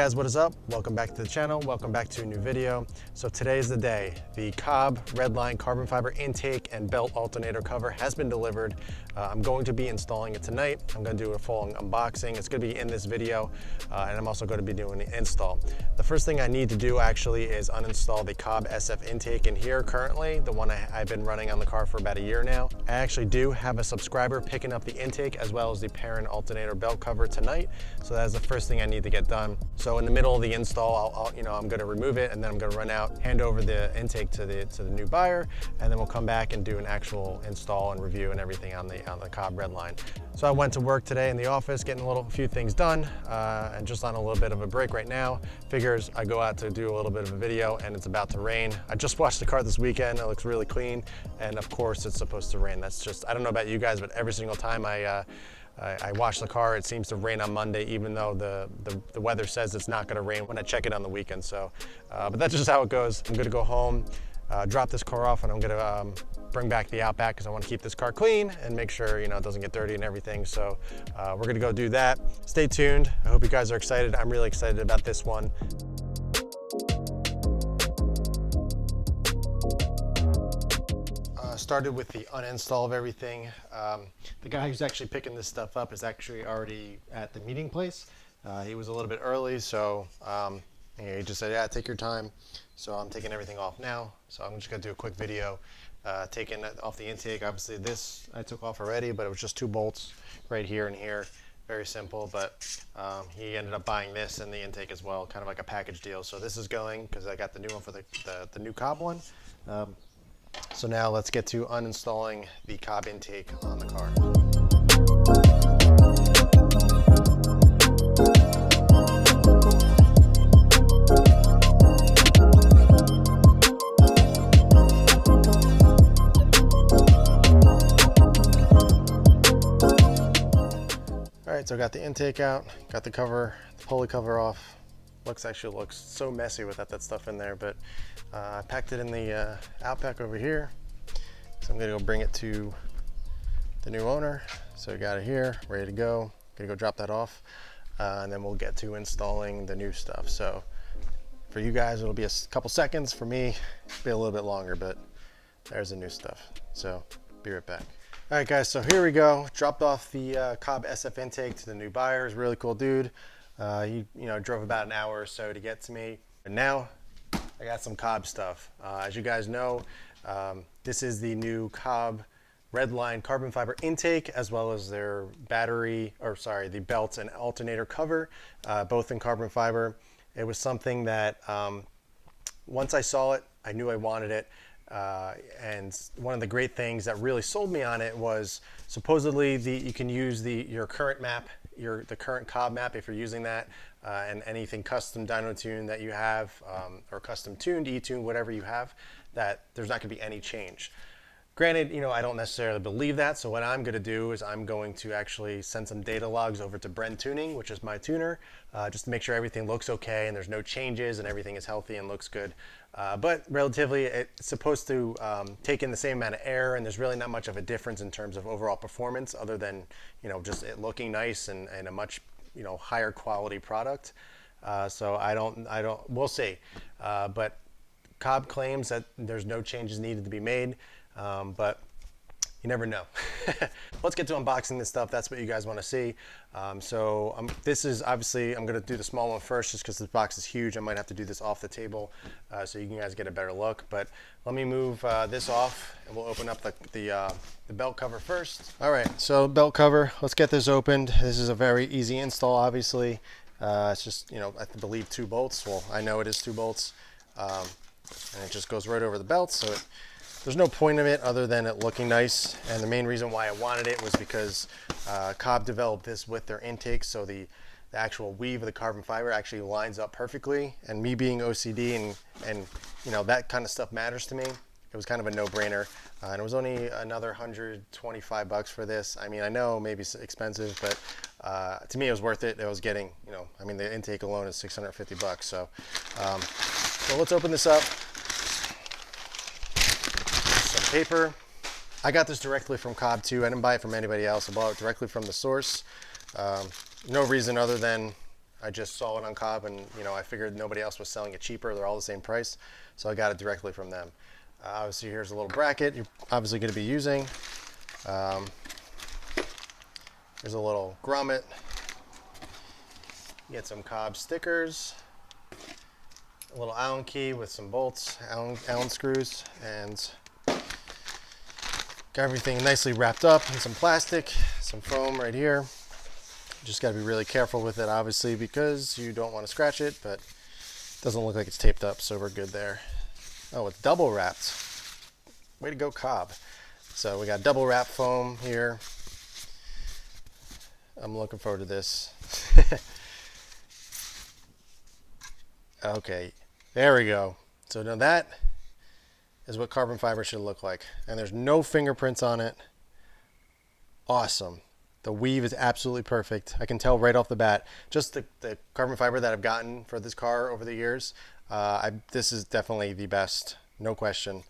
guys, what is up? Welcome back to the channel. Welcome back to a new video. So today's the day. The Cobb Redline carbon fiber intake and belt alternator cover has been delivered. I'm going to be installing it tonight. I'm going to do a full unboxing. It's going to be in this video, and I'm also going to be doing the install. The first thing I need to do actually is uninstall the Cobb SF intake in here currently, the one I've been running on the car for about a year now. I actually do have a subscriber picking up the intake as well as the parent alternator belt cover tonight. So that's the first thing I need to get done. So in the middle of the install, I'm going to remove it, and then I'm going to run out, hand over the intake to the new buyer, and then we'll come back and do an actual install and review and everything on the Cobb Redline. So I went to work today in the office, getting a few things done, and just on a little bit of a break right now. Figures I go out to do a little bit of a video, and it's about to rain. I just washed the car this weekend. It looks really clean, and of course it's supposed to rain. That's just, I don't know about you guys, but every single time I wash the car, it seems to rain on Monday, even though the weather says it's not going to rain when I check it on the weekend. So, but that's just how it goes. I'm going to go home, drop this car off, and I'm going to bring back the Outback because I want to keep this car clean and make sure it doesn't get dirty and everything. So we're going to go do that. Stay tuned. I hope you guys are excited. I'm really excited about this one. Started with the uninstall of everything. The guy who's actually picking this stuff up is actually already at the meeting place. He was a little bit early, so he just said, yeah, take your time. So I'm taking everything off now. So I'm just gonna do a quick video taking it off the intake. Obviously this I took off already, but it was just 2 bolts right here and here. Very simple, but he ended up buying this and the intake as well, kind of like a package deal. So this is going, because I got the new one for the new Cobb one. So now let's get to uninstalling the Cobb intake on the car. All right, so I got the intake out, got the cover, the pulley cover off. Actually looks so messy without that stuff in there, but I packed it in the Outback over here. So I'm gonna go bring it to the new owner. So we got it here, ready to go. Gonna go drop that off, and then we'll get to installing the new stuff. So for you guys, it'll be a couple seconds. For me, it'll be a little bit longer, but there's the new stuff. So be right back. All right, guys, so here we go. Dropped off the Cobb SF intake to the new buyer. He's a really cool dude. He drove about an hour or so to get to me. And now I got some Cobb stuff. As you guys know, this is the new Cobb Redline carbon fiber intake, as well as their the belts and alternator cover, both in carbon fiber. It was something that once I saw it, I knew I wanted it. And one of the great things that really sold me on it was supposedly you can use your current map, the current Cobb map, if you're using that, and anything custom dyno tune that you have, or custom tuned, e-tuned, whatever you have, that there's not going to be any change. Granted, I don't necessarily believe that, so what I'm going to do is I'm going to actually send some data logs over to Bren Tuning, which is my tuner, just to make sure everything looks okay and there's no changes and everything is healthy and looks good. But relatively, it's supposed to take in the same amount of air, and there's really not much of a difference in terms of overall performance, other than just it looking nice and a much higher quality product. So we'll see. But Cobb claims that there's no changes needed to be made. But you never know. Let's get to unboxing this stuff. That's what you guys want to see. This is obviously, I'm going to do the small one first just because this box is huge. I might have to do this off the table so you guys get a better look. But let me move this off, and we'll open up the belt cover first. All right, so belt cover, let's get this opened. This is a very easy install, obviously. It's just, I believe 2 bolts. Well, I know it is 2 bolts. And it just goes right over the belt. So there's no point of it other than it looking nice, and the main reason why I wanted it was because Cobb developed this with their intake, so the actual weave of the carbon fiber actually lines up perfectly. And me being OCD and that kind of stuff matters to me, it was kind of a no-brainer. And it was only another $125 for this. I mean, I know maybe it's expensive, but to me it was worth it. I was getting, the intake alone is $650. So let's open this up. Paper. I got this directly from Cobb too. I didn't buy it from anybody else. I bought it directly from the source. No reason other than I just saw it on Cobb, and I figured nobody else was selling it cheaper. They're all the same price, so I got it directly from them. Obviously, here's a little bracket you're obviously going to be using. There's a little grommet. You get some Cobb stickers, a little Allen key with some bolts, Allen screws, and got everything nicely wrapped up in some plastic, some foam right here. Just got to be really careful with it, obviously, because you don't want to scratch it, but it doesn't look like it's taped up, so we're good there. Oh, it's double wrapped. Way to go, Cobb. So we got double wrap foam here. I'm looking forward to this. Okay, there we go. So now that is what carbon fiber should look like. And there's no fingerprints on it. Awesome. The weave is absolutely perfect. I can tell right off the bat, just the carbon fiber that I've gotten for this car over the years, this is definitely the best, no question.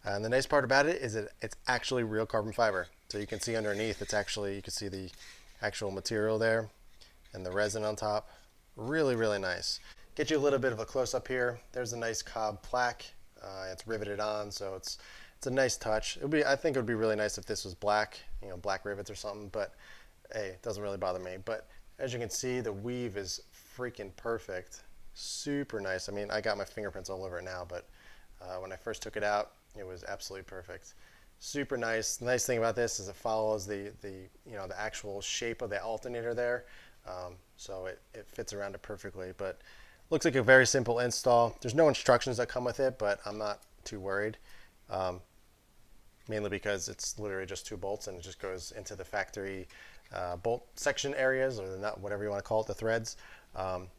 And the nice part about it is that it's actually real carbon fiber. So you can see underneath, it's actually, you can see the actual material there and the resin on top. Really, really nice. Get you a little bit of a close-up here. There's a nice Cobb plaque. It's riveted on, so it's a nice touch. I think it would be really nice if this was black, black rivets or something, but hey, it doesn't really bother me. But as you can see, the weave is freaking perfect. Super nice. I mean, I got my fingerprints all over it now, but when I first took it out, it was absolutely perfect. Super nice. The nice thing about this is it follows the actual shape of the alternator there, so it fits around it perfectly. But looks like a very simple install. There's no instructions that come with it, but I'm not too worried. Mainly because it's literally just 2 bolts and it just goes into the factory bolt section areas, or whatever you want to call it, the threads.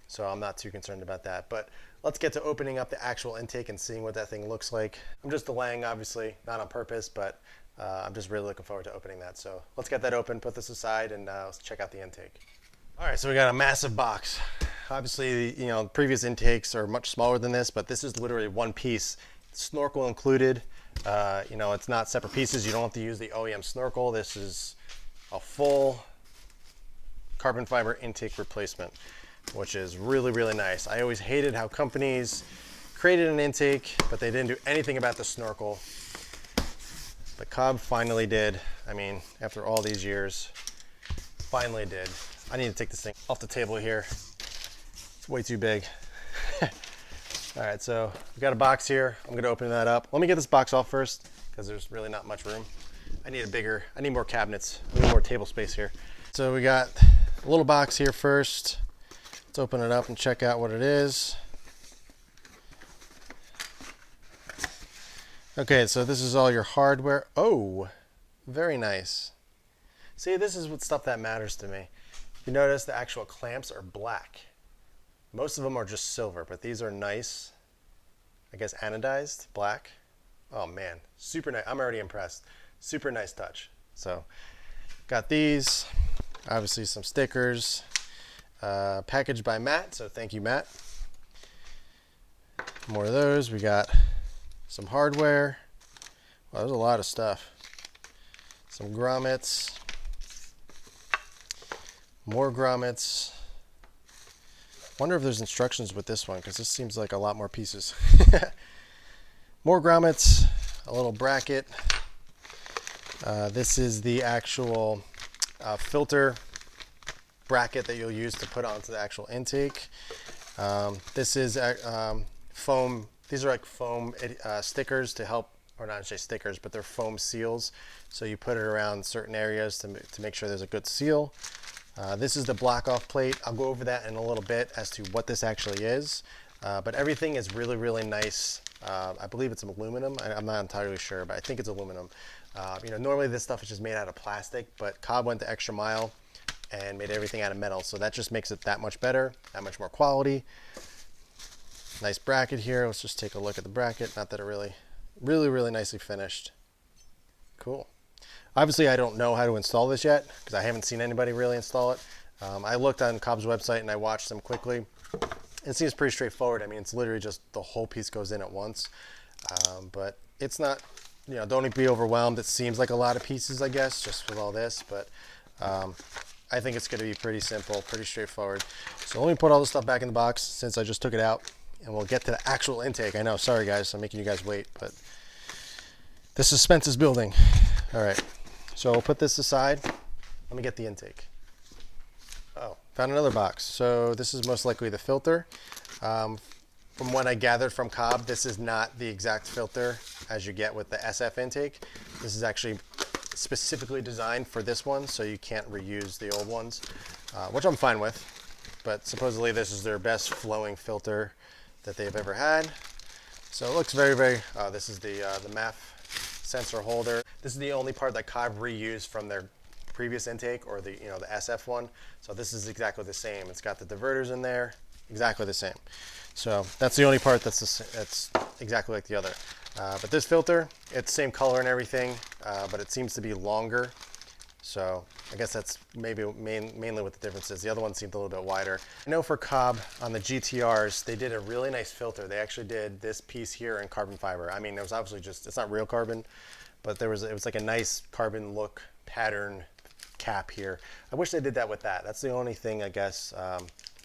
So I'm not too concerned about that. But let's get to opening up the actual intake and seeing what that thing looks like. I'm just delaying, obviously, not on purpose, but I'm just really looking forward to opening that. So let's get that open, put this aside, and let's check out the intake. All right, so we got a massive box. Obviously, previous intakes are much smaller than this, but this is literally one piece. Snorkel included. It's not separate pieces. You don't have to use the OEM snorkel. This is a full carbon fiber intake replacement, which is really, really nice. I always hated how companies created an intake, but they didn't do anything about the snorkel. But Cobb finally did. I mean, after all these years, finally did. I need to take this thing off the table here. It's way too big. All right, so we got a box here. I'm gonna open that up. Let me get this box off first, because there's really not much room. I need more cabinets. I need more table space here. So we got a little box here first. Let's open it up and check out what it is. Okay, so this is all your hardware. Oh, very nice. See, this is what stuff that matters to me. You notice the actual clamps are black. Most of them are just silver, but these are nice, I guess anodized black. Oh man, super nice. I'm already impressed. Super nice touch. So got these, obviously some stickers, packaged by Matt, so thank you, Matt. More of those. We got some hardware. Wow, there's a lot of stuff. Some grommets, more grommets. Wonder if there's instructions with this one, because this seems like a lot more pieces. More grommets, a little bracket. This is the actual filter bracket that you'll use to put onto the actual intake. This is foam. These are like foam stickers to help, or not say stickers, but they're foam seals. So you put it around certain areas to make sure there's a good seal. This is the block off plate. I'll go over that in a little bit as to what this actually is. But everything is really, really nice. I believe it's aluminum. I'm not entirely sure, but I think it's aluminum. Normally this stuff is just made out of plastic, but Cobb went the extra mile and made everything out of metal. So that just makes it that much better, that much more quality. Nice bracket here. Let's just take a look at the bracket. Not that it really, really nicely finished. Cool. Obviously, I don't know how to install this yet because I haven't seen anybody really install it. I looked on Cobb's website and I watched them quickly. It seems pretty straightforward. I mean, it's literally just the whole piece goes in at once. But it's not, don't be overwhelmed. It seems like a lot of pieces, I guess, just with all this. But I think it's going to be pretty simple, pretty straightforward. So let me put all this stuff back in the box since I just took it out, and we'll get to the actual intake. I know, sorry guys, I'm making you guys wait, but the suspense is building. All right, so we'll put this aside. Let me get the intake. Oh, found another box. So this is most likely the filter. From what I gathered from Cobb, this is not the exact filter as you get with the SF intake. This is actually specifically designed for this one, so you can't reuse the old ones, which I'm fine with. But supposedly this is their best flowing filter that they've ever had. So it looks very, very, this is the MAF sensor holder. This is the only part that Cobb reused from their previous intake, or the, the SF one. So this is exactly the same. It's got the diverters in there, exactly the same. So that's the only part that's exactly like the other. But this filter, it's same color and everything, but it seems to be longer. So I guess that's maybe mainly what the difference is. The other one seemed a little bit wider. I know for Cobb on the GTRs, they did a really nice filter. They actually did this piece here in carbon fiber. I mean, it was obviously just, it's not real carbon, but it was like a nice carbon look pattern cap here. I wish they did that with that. That's the only thing, I guess,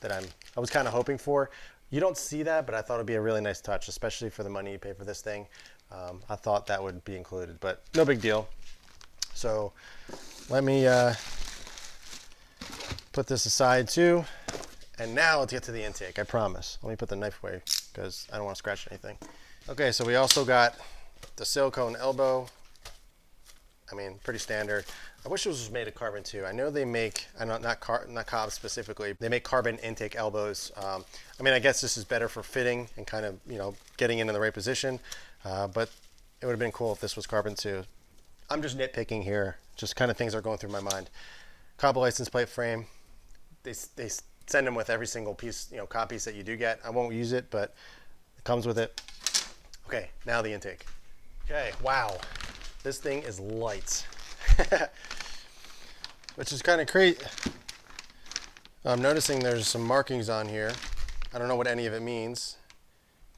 that I was kind of hoping for. You don't see that, but I thought it'd be a really nice touch, especially for the money you pay for this thing. I thought that would be included, but no big deal. So let me put this aside too. And now let's get to the intake, I promise. Let me put the knife away because I don't want to scratch anything. Okay, so we also got the silicone elbow. I mean, pretty standard. I wish it was made of carbon too. I know they make, I know not Cobb specifically, they make carbon intake elbows. I mean, I guess this is better for fitting and kind of, getting into the right position, but it would have been cool if this was carbon too. I'm just nitpicking here, just kind of things are going through my mind. Cobb license plate frame, they send them with every single piece, Cobb piece that you do get. I won't use it, but it comes with it. Okay, now the intake. Okay, wow. This thing is light, which is kind of crazy. I'm noticing there's some markings on here. I don't know what any of it means.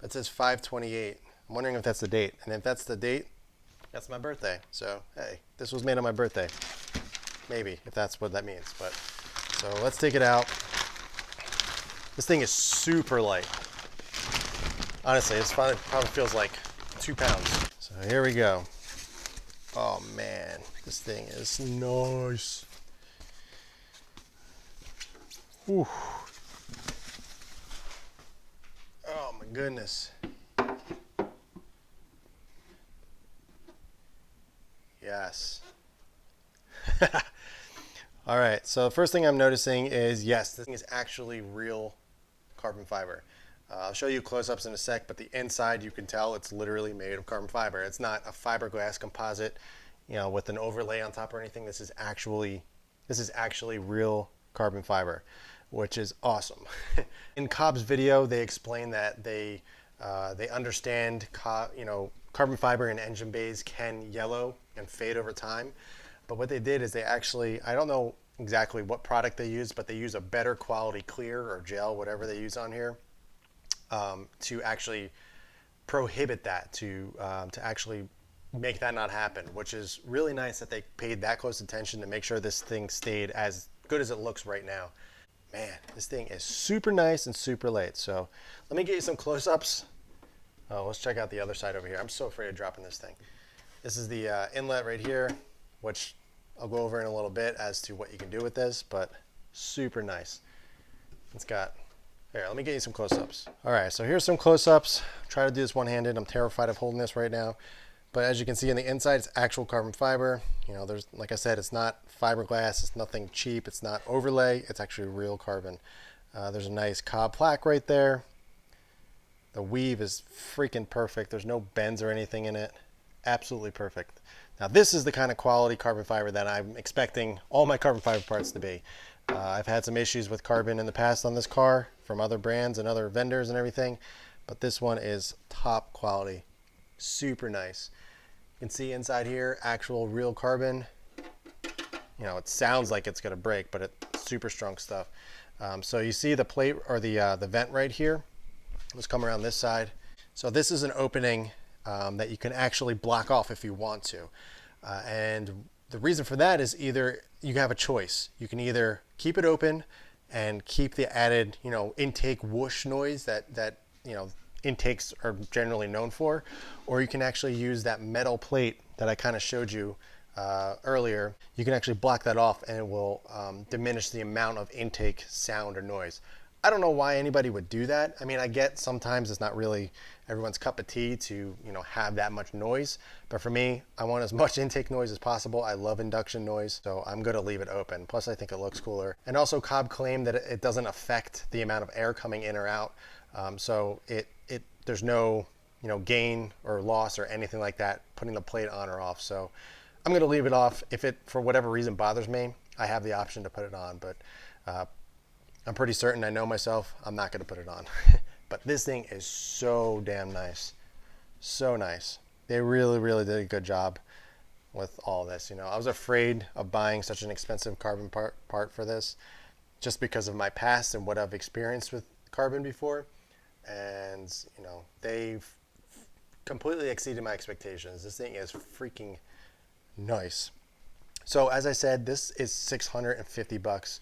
It says 5/28. I'm wondering if that's the date. And if that's the date, that's my birthday. So, hey, this was made on my birthday. Maybe, if that's what that means. But so let's take it out. This thing is super light. Honestly, it probably feels like 2 pounds. So here we go. Oh man, this thing is nice. Whew. Oh my goodness. Yes. All right, so the first thing I'm noticing is, yes, this thing is actually real carbon fiber. I'll show you close-ups in a sec, but the inside, you can tell it's literally made of carbon fiber. It's not a fiberglass composite, with an overlay on top or anything. This is actually real carbon fiber, which is awesome. In Cobb's video, they explain that they understand, carbon fiber in engine bays can yellow and fade over time. But what they did is they actually, I don't know exactly what product they use, but they use a better quality clear or gel, whatever they use on here, to actually prohibit that, to actually make that not happen, which is really nice that they paid that close attention to make sure this thing stayed as good as it looks right now. Man, this thing is super nice and super light. So let me get you some close-ups. Oh, let's check out the other side over here. I'm so afraid of dropping this thing. This is the inlet right here, which I'll go over in a little bit as to what you can do with this, but super nice. It's got, here, let me get you some close-ups. All right, so here's some close-ups. Try to do this one-handed. I'm terrified of holding this right now. But as you can see on the inside, it's actual carbon fiber. There's, like I said, it's not fiberglass. It's nothing cheap. It's not overlay. It's actually real carbon. There's a nice Cobb plaque right there. The weave is freaking perfect. There's no bends or anything in it. Absolutely perfect. Now this is the kind of quality carbon fiber that I'm expecting all my carbon fiber parts to be. I've had some issues with carbon in the past on this car from other brands and other vendors and everything, but this one is top quality. Super nice. You can see inside here, actual real carbon. It sounds like it's gonna break, but it's super strong stuff. So you see the plate or the vent right here. Let's come around this side. So this is an opening that you can actually block off if you want to. And The reason for that is either you have a choice. You can either keep it open and keep the added, intake whoosh noise that intakes are generally known for, or you can actually use that metal plate that I kind of showed you earlier. You can actually block that off and it will diminish the amount of intake sound or noise. I don't know why anybody would do that. I mean, I get sometimes it's not really everyone's cup of tea to have that much noise, but for me, I want as much intake noise as possible. I love induction noise, so I'm going to leave it open. Plus, I think it looks cooler. And also, Cobb claimed that it doesn't affect the amount of air coming in or out, so there's no gain or loss or anything like that putting the plate on or off. So I'm going to leave it off. If it for whatever reason bothers me, I have the option to put it on, but I'm pretty certain, I know myself, I'm not going to put it on. But this thing is so damn nice. So nice. They really, really did a good job with all this. I was afraid of buying such an expensive carbon part for this just because of my past and what I've experienced with carbon before. And, they've completely exceeded my expectations. This thing is freaking nice. So as I said, this is $650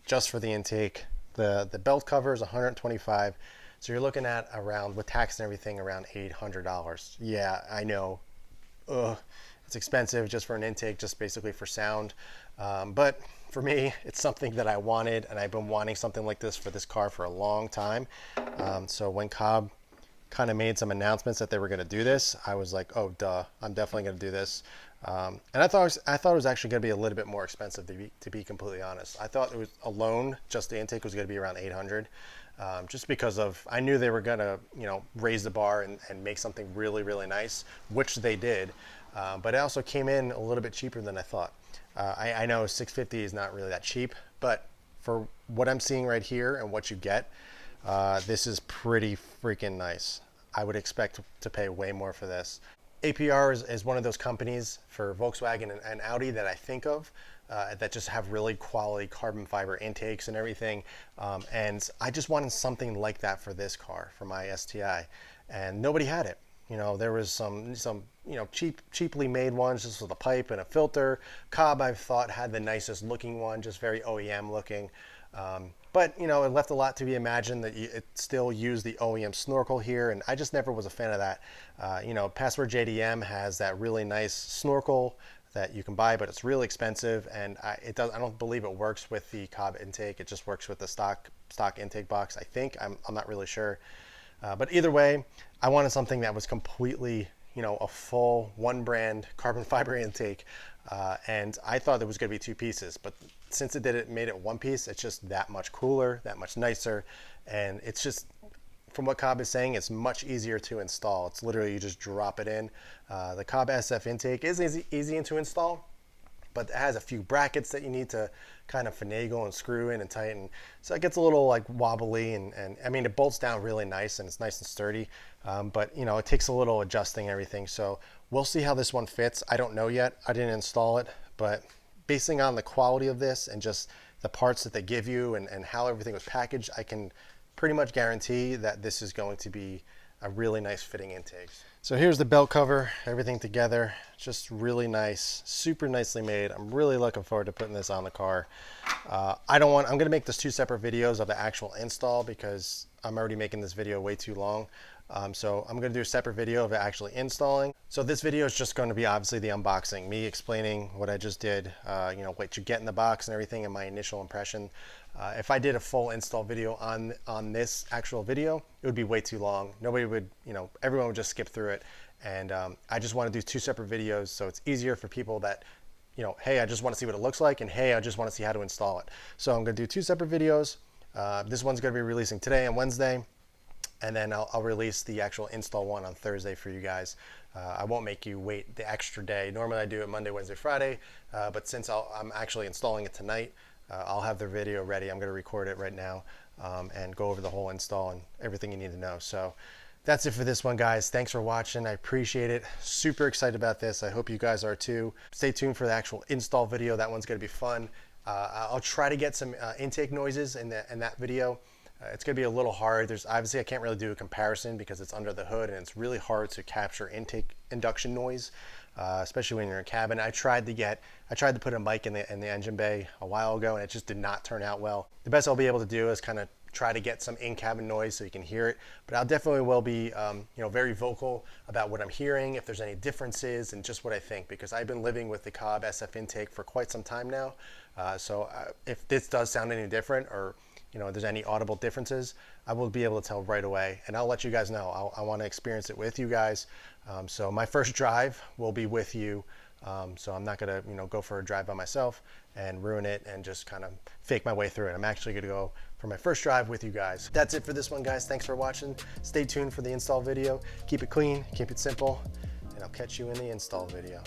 just for the intake. The belt cover is $125. So you're looking at around, with tax and everything, around $800. Yeah, I know. It's expensive just for an intake, just basically for sound. But for me, it's something that I wanted, and I've been wanting something like this for this car for a long time. So when Cobb kind of made some announcements that they were going to do this, I was like, oh, duh, I'm definitely going to do this. And I thought it was actually going to be a little bit more expensive, to be completely honest. I thought it was alone, just the intake was going to be around $800. Just because I knew they were going to, raise the bar and make something really, really nice, which they did. But it also came in a little bit cheaper than I thought. I know $650 is not really that cheap, but for what I'm seeing right here and what you get, this is pretty freaking nice. I would expect to pay way more for this. APR is one of those companies for Volkswagen and Audi that I think of that just have really quality carbon fiber intakes and everything. And I just wanted something like that for this car, for my STI. And nobody had it. There was some cheaply made ones just with a pipe and a filter. Cobb, I thought, had the nicest looking one, just very OEM looking. But it left a lot to be imagined that it still used the OEM snorkel here, and I just never was a fan of that. Password JDM has that really nice snorkel that you can buy, but it's really expensive, and I don't believe it works with the Cobb intake. It just works with the stock intake box, I think. I'm not really sure. But either way, I wanted something that was completely, a full one brand carbon fiber intake. And I thought there was going to be two pieces, but since it made it one piece, it's just that much cooler, that much nicer. And it's just, from what Cobb is saying, it's much easier to install. It's literally, you just drop it in. The Cobb SF intake is easy to install, but it has a few brackets that you need to kind of finagle and screw in and tighten. So it gets a little like wobbly, and I mean, it bolts down really nice and it's nice and sturdy. But it takes a little adjusting and everything. So we'll see how this one fits. I don't know yet. I didn't install it, but basing on the quality of this and just the parts that they give you and how everything was packaged, I can pretty much guarantee that this is going to be a really nice fitting intake. So here's the belt cover, everything together, just really nice, super nicely made. I'm really looking forward to putting this on the car. I'm gonna make this two separate videos of the actual install because I'm already making this video way too long. So I'm going to do a separate video of it actually installing. So this video is just going to be obviously the unboxing, me explaining what I just did, what you get in the box and everything, and my initial impression. If I did a full install video on this actual video, it would be way too long. Nobody would, everyone would just skip through it. And I just want to do two separate videos so it's easier for people that, hey, I just want to see what it looks like, and hey, I just want to see how to install it. So I'm going to do two separate videos. This one's going to be releasing today and Wednesday. And then I'll release the actual install one on Thursday for you guys. I won't make you wait the extra day. Normally I do it Monday, Wednesday, Friday, but since I'm actually installing it tonight, I'll have the video ready. I'm going to record it right now and go over the whole install and everything you need to know. So that's it for this one, guys. Thanks for watching. I appreciate it. Super excited about this. I hope you guys are too. Stay tuned for the actual install video. That one's going to be fun. I'll try to get some intake noises in that video. It's going to be a little hard. Obviously I can't really do a comparison because it's under the hood and it's really hard to capture induction noise. especially when you're in cabin. I tried to put a mic in the engine bay a while ago, and it just did not turn out well. The best I'll be able to do is kind of try to get some in-cabin noise so you can hear it, but I'll definitely will be very vocal about what I'm hearing, if there's any differences, and just what I think, because I've been living with the Cobb SF intake for quite some time now. So if this does sound any different, or there's any audible differences, I will be able to tell right away, and I'll let you guys know. I want to experience it with you guys. So my first drive will be with you. So I'm not gonna go for a drive by myself and ruin it and just kind of fake my way through it. I'm actually gonna go for my first drive with you guys. That's it for this one, guys. Thanks for watching. Stay tuned for the install video. Keep it clean, keep it simple, and I'll catch you in the install video.